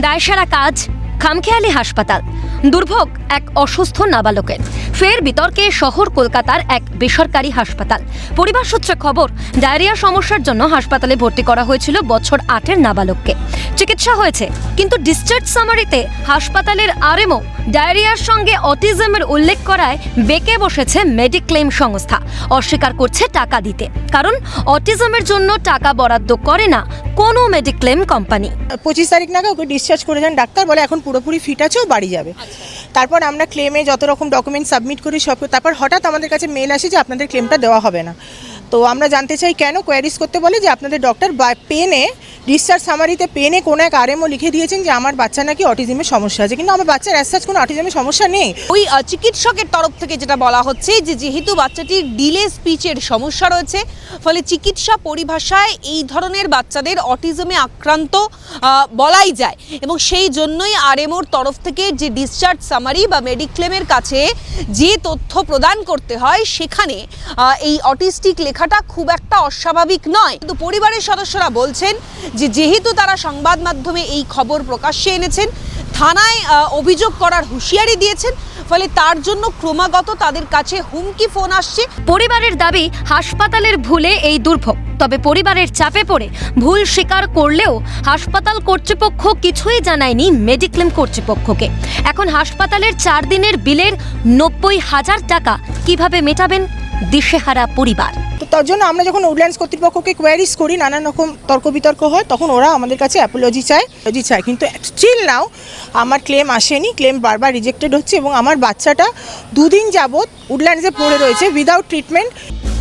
দায়সারা কাজ, খামখেয়ালি হাসপাতাল, দুর্ভোগ এক অসুস্থ নাবালকের। ফের বিতর্কে শহর কলকাতার এক বেসরকারি হাসপাতাল। পরিবার সূত্রে খবর, ডায়রিয়া সমস্যার জন্য হাসপাতালে ভর্তি করা হয়েছিল বছর 8-এর নাবালককে। চিকিৎসা হয়েছে, কিন্তু ডিসচার্জ সামারিতে হাসপাতালের আরএমও ডায়রিয়ার সঙ্গে অটিজমের উল্লেখ করায় বেঁকে বসেছে মেডিক্লেম সংস্থা। অস্বীকার করছে টাকা দিতে, কারণ অটিজমের জন্য টাকা বরাদ্দ করে না কোনো মেডিক্লেম কোম্পানি। 25 তারিখ নাগাদ ওকে ডিসচার্জ করে যান ডাক্তার, বলে এখন পুরোপুরি ফিট আছে, ও বাড়ি যাবে। তারপর আমরা ক্লেমে যত রকম ডকুমেন্ট সাবমিট করি সব, তারপর হঠাৎ আমাদের কাছে মেল আসে যে আপনাদের ক্লেমটা দেওয়া হবে না। তো আমরা জানতে চাই কেন, কোয়ারিজ করতে বলে যে আপনাদের ডক্টর পেনে ডিসচার্জ সামারিতে পেনে কোনো এক আরএমও লিখে দিয়েছেন যে আমার বাচ্চা নাকি অটিজমের সমস্যা আছে, কিন্তু আমার বাচ্চার অ্যাজ সাচ কোনো অটিজমের সমস্যা নেই। ওই চিকিৎসকের তরফ থেকে যেটা বলা হচ্ছে যে যেহেতু বাচ্চাটির ডিলে স্পিচের সমস্যা রয়েছে, ফলে চিকিৎসা পরিভাষায় এই ধরনের বাচ্চাদের অটিজমে আক্রান্ত বলাই যায়, এবং সেই জন্যই আরএমওর তরফ থেকে যে ডিসচার্জ সামারি বা মেডিক্লেমের কাছে যে তথ্য প্রদান করতে হয় সেখানে এই অটিস্টিক লেখাটা খুব একটা অস্বাভাবিক নয়। কিন্তু পরিবারের সদস্যরা বলছেন যে যেহেতু তারা সংবাদ মাধ্যমে এই খবর প্রকাশ্যে এনেছেন, থানায় অভিযোগ করার হুঁশিয়ারি দিয়েছেন, ফলে তার জন্য ক্রমাগত তাদের কাছে হুমকি ফোন আসছে। পরিবারের দাবি হাসপাতালের ভুলে এই দুর্ভোগ। তবে পরিবারের চাপে পড়ে ভুল স্বীকার করলেও হাসপাতাল কর্তৃপক্ষ কিছুই জানায়নি মেডিক্লেম কর্তৃপক্ষকে। এখন হাসপাতালের 4 দিনের বিলের 90,000 টাকা কিভাবে মেটাবেন দিশেহারা পরিবার। তো তার জন্য আমরা যখন উডল্যান্ডস কর্তৃপক্ষকে কোয়ারিজ করি, নানান রকম তর্ক বিতর্ক হয়, তখন ওরা আমাদের কাছে অ্যাপোলজি চায়, কিন্তু স্টিল নাও আমার ক্লেম আসেনি। ক্লেম বারবার রিজেক্টেড হচ্ছে এবং আমার বাচ্চাটা 2 দিন যাবৎ উডল্যান্ডসে পড়ে রয়েছে উইদাউট ট্রিটমেন্ট।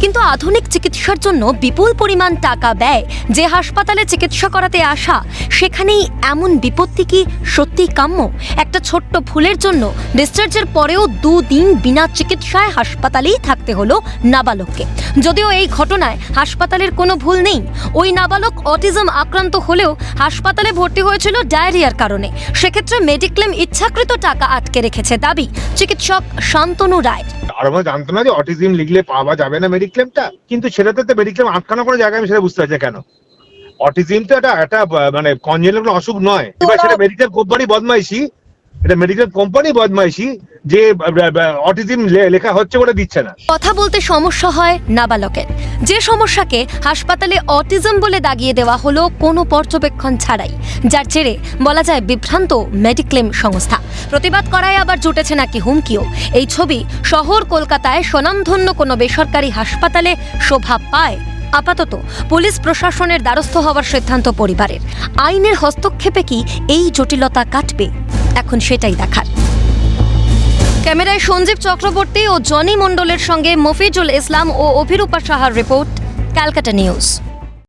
কিন্তু আধুনিক চিকিৎসার জন্য বিপুল পরিমাণ টাকা ব্যয় যে হাসপাতালে চিকিৎসা করাতে আসা, সেখানেই এমন বিপত্তি কি সত্যিই কাম্য? একটা ছোট্ট ভুলের জন্য ডিসচার্জের পরেও 2 দিন বিনা চিকিৎসায় হাসপাতালেই থাকতে হলো নাবালককে। যদিও এই ঘটনায় হাসপাতালের কোনো ভুল নেই, ওই নাবালক অটিজম আক্রান্ত হলেও হাসপাতালে ভর্তি হয়েছিল ডায়রিয়ার কারণে। সেক্ষেত্রে মেডিক্লেম ইচ্ছাকৃত টাকা আটকে রেখেছে দাবি চিকিৎসক শান্তনু রায়। আর আমরা জানতো না যে অটিজম লিখলে পাওয়া যাবে না মেডিক্লেমটা, কিন্তু সেটাতে তো মেডিক্লেম আটকানো কোনো জায়গায় আমি সেটা বুঝতে পারছি কেন। অটিজম তো একটা মানে কনজেনিটাল কোনো অসুখ নয়। এবার সেটা মেডিকেল কোম্পানি বদমাইশি, এটা মেডিকেল কোম্পানি বদমাইশি যে অটিজম লেখা হচ্ছে বলে দিচ্ছে না। কথা বলতে সমস্যা হয় নাবালকের, যে সমস্যাকে হাসপাতালে অটিজম বলে দাগিয়ে দেওয়া হলো কোনো পর্যবেক্ষণ ছাড়াই, যার জেরে বলা যায় বিভ্রান্ত মেডিক্লেম সংস্থা। প্রতিবাদ করায় আবার জুটেছে নাকি হুমকিও। এই ছবি শহর কলকাতায় স্বনামধন্য কোনো বেসরকারি হাসপাতালে শোভা পায়। আপাতত পুলিশ প্রশাসনের দ্বারস্থ হওয়ার সিদ্ধান্ত পরিবারের। আইনের হস্তক্ষেপে কি এই জটিলতা কাটবে, এখন সেটাই দেখার। ক্যামেরায় সঞ্জীব চক্রবর্তী ও জনি মণ্ডলের সঙ্গে মফিজুল ইসলাম ও অভিরূপা সাহার রিপোর্ট, ক্যালকাটা নিউজ।